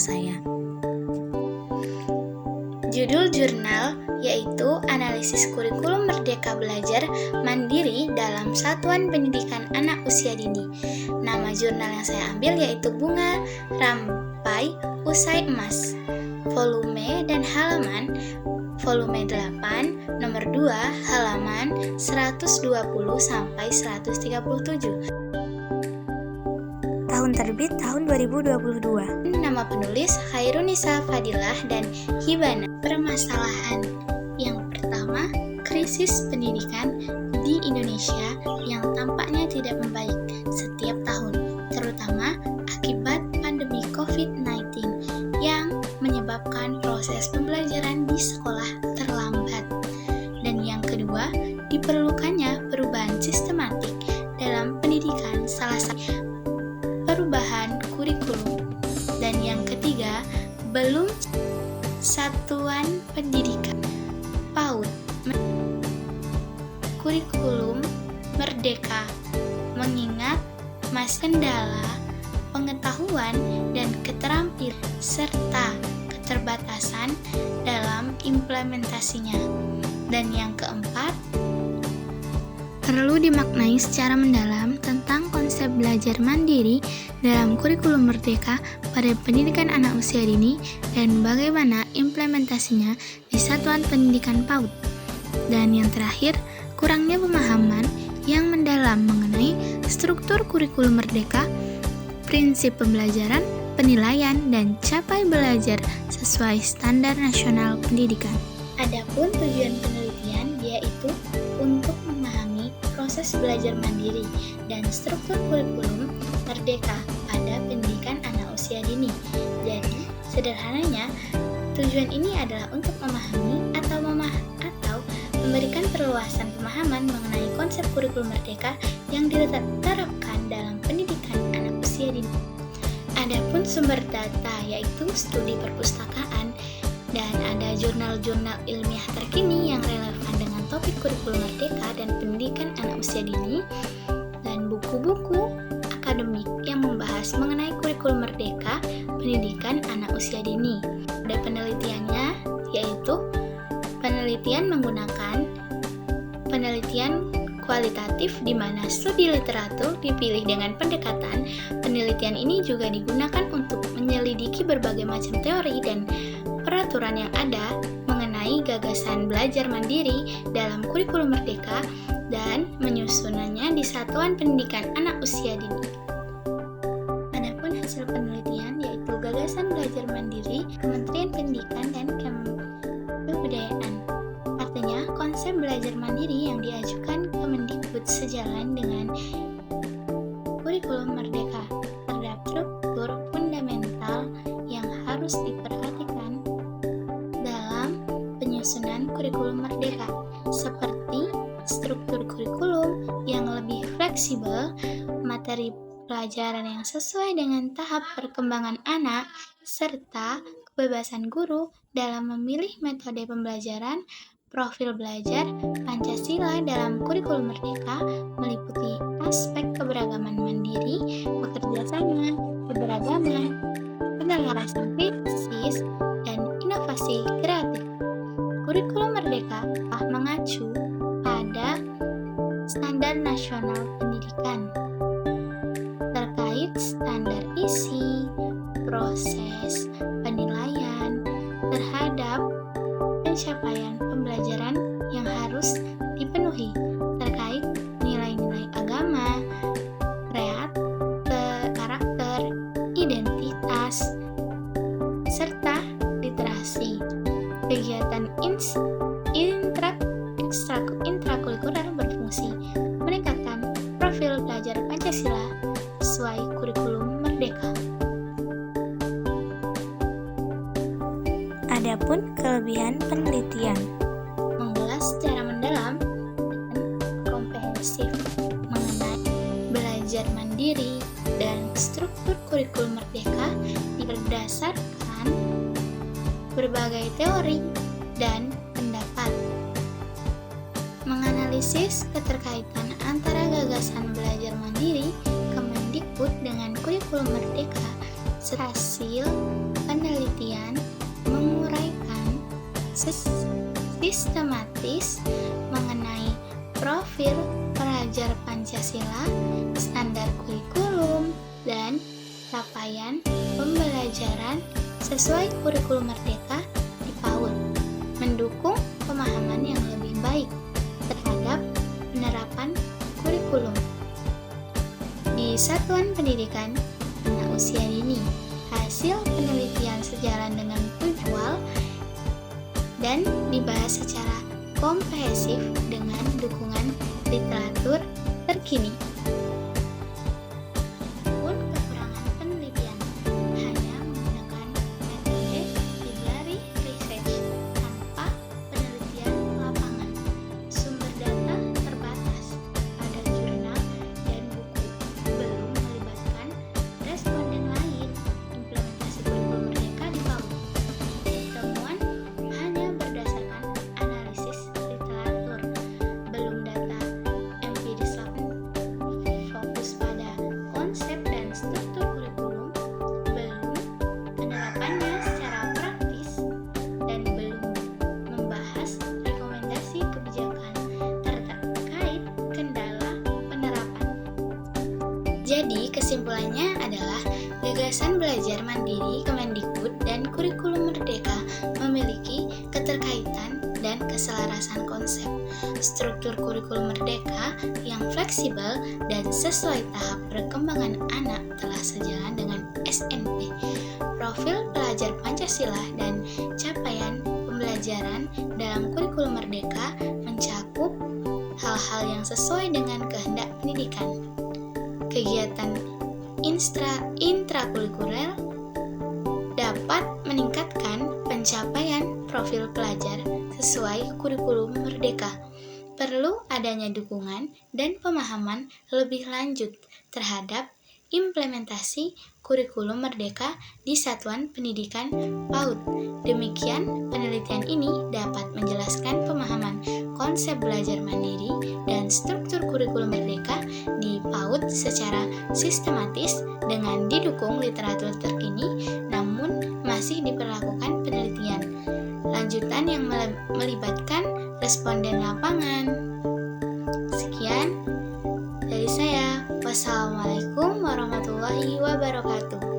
saya. Judul jurnal yaitu Analisis Kurikulum Merdeka Belajar Mandiri dalam Satuan Pendidikan Anak Usia Dini. Nama jurnal yang saya ambil yaitu Bunga Rampai Usai Emas. Volume dan halaman volume 8 nomor 2 halaman 120 sampai 137. Tahun terbit tahun 2022. Nama penulis Khairunisa Fadilah dan Hibana. Permasalahan yang pertama, krisis pendidikan di Indonesia yang tampaknya tidak membaik setiap tahun, terutama akibat pandemi COVID-19 yang menyebabkan proses pembelajaran di sekolah terlambat. Dan yang kedua, diperlukannya perubahan sistematik dalam pendidikan, salah satu perubahan kurikulum. Dan yang ketiga, belum satuan pendidikan PAUD kurikulum merdeka, mengingat masih kendala pengetahuan dan keterampilan serta keterbatasan dalam implementasinya. Dan yang keempat, perlu dimaknai secara mendalam tentang konsep belajar mandiri dalam kurikulum merdeka pada pendidikan anak usia dini dan bagaimana implementasinya di satuan pendidikan PAUD. Dan yang terakhir, kurangnya pemahaman yang mendalam mengenai struktur kurikulum merdeka, prinsip pembelajaran, penilaian, dan capai belajar sesuai standar nasional pendidikan. Adapun tujuan penelitian yaitu untuk memahami proses belajar mandiri dan struktur kurikulum merdeka pada pendidikan anak usia dini. Jadi, sederhananya, tujuan ini adalah untuk memahami atau memberikan perluasan pemahaman mengenai konsep kurikulum merdeka yang diterapkan dalam pendidikan anak usia dini. Adapun sumber data yaitu studi perpustakaan dan ada jurnal-jurnal ilmiah terkini yang relevan dengan topik kurikulum merdeka dan pendidikan anak usia dini, dan buku-buku akademik yang membahas mengenai kurikulum merdeka pendidikan anak usia dini. Ada penelitiannya yaitu penelitian menggunakan penelitian kualitatif di mana studi literatur dipilih dengan pendekatan. Penelitian ini juga digunakan untuk menyelidiki berbagai macam teori dan peraturan yang ada mengenai gagasan belajar mandiri dalam kurikulum merdeka dan menyusunannya di satuan pendidikan anak usia dini. Adapun hasil penelitian yaitu gagasan belajar mandiri Kementerian Pendidikan dan Kebudayaan. Artinya, konsep belajar mandiri yang diajukan Kemendikbud sejalan dengan kurikulum merdeka. Terdapat struktur fundamental yang harus diperhatikan dalam penyusunan kurikulum merdeka, seperti struktur kurikulum yang lebih fleksibel, materi pelajaran yang sesuai dengan tahap perkembangan anak, serta kebebasan guru dalam memilih metode pembelajaran. Profil belajar Pancasila dalam kurikulum merdeka meliputi aspek keberagaman mandiri, bekerja sama, keberagaman, penyelarasan kritis, dan inovasi kreatif. Kurikulum merdeka telah mengacu pada standar nasional pendidikan terkait standar isi, proses, penilaian terhadap pencapaian pembelajaran yang harus dipenuhi terkait nilai-nilai agama, karakter, identitas, serta literasi. Kegiatan intrakurikuler berfungsi meningkatkan profil belajar Pancasila sesuai kurikulum merdeka. Adapun kelebihan penelitian, mengulas secara mendalam dan komprehensif mengenai belajar mandiri dan struktur kurikulum merdeka berdasarkan berbagai teori dan pendapat. Menganalisis keterkaitan antara gagasan belajar mandiri Kemendikbud dengan kurikulum merdeka, hasil sistematis mengenai profil pelajar Pancasila, standar kurikulum, dan capaian pembelajaran sesuai kurikulum Merdeka di PAUD, mendukung pemahaman yang lebih baik terhadap penerapan kurikulum di satuan pendidikan anak usia dini. Hasil penelitian sejalan dengan tujuan dan dibahas secara komprehensif dengan dukungan literatur terkini. Pun kekurangan penelitian hanya menggunakan metode library research tanpa penelitian lapangan. Sumber data terbatas pada jurnal dan buku, belum melibatkan responden lain. Implementasi kurikulum Merdeka di PAUD. Temuan hanya berdasarkan analisis literatur, belum data empiris lapangan. Fokus pada konsep dan struktur kurikulum, belum penerapannya secara praktis, dan belum membahas rekomendasi kebijakan terkait kendala penerapan. Jadi kesimpulannya adalah gagasan belajar mandiri Kemendikbud dan kurikulum Merdeka memiliki keterkaitan dan keselarasan konsep. Struktur kurikulum Merdeka yang fleksibel dan sesuai tahap perkembangan anak telah sejalan dengan SNP. Profil pelajar Pancasila dan capaian pembelajaran dalam kurikulum Merdeka mencakup hal-hal yang sesuai dengan kehendak pendidikan. Kegiatan intrakurikuler dapat meningkatkan pencapaian profil pelajar sesuai kurikulum Merdeka. Perlu adanya dukungan dan pemahaman lebih lanjut terhadap implementasi kurikulum Merdeka di satuan pendidikan PAUD. Demikian, penelitian ini dapat menjelaskan pemahaman konsep belajar mandiri dan struktur kurikulum Merdeka di PAUD secara sistematis dengan didukung literatur terkini, namun masih diperlakukan penelitian lanjutan yang melibatkan responden lapangan. Sekian dari saya. Wassalamualaikum warahmatullahi wabarakatuh.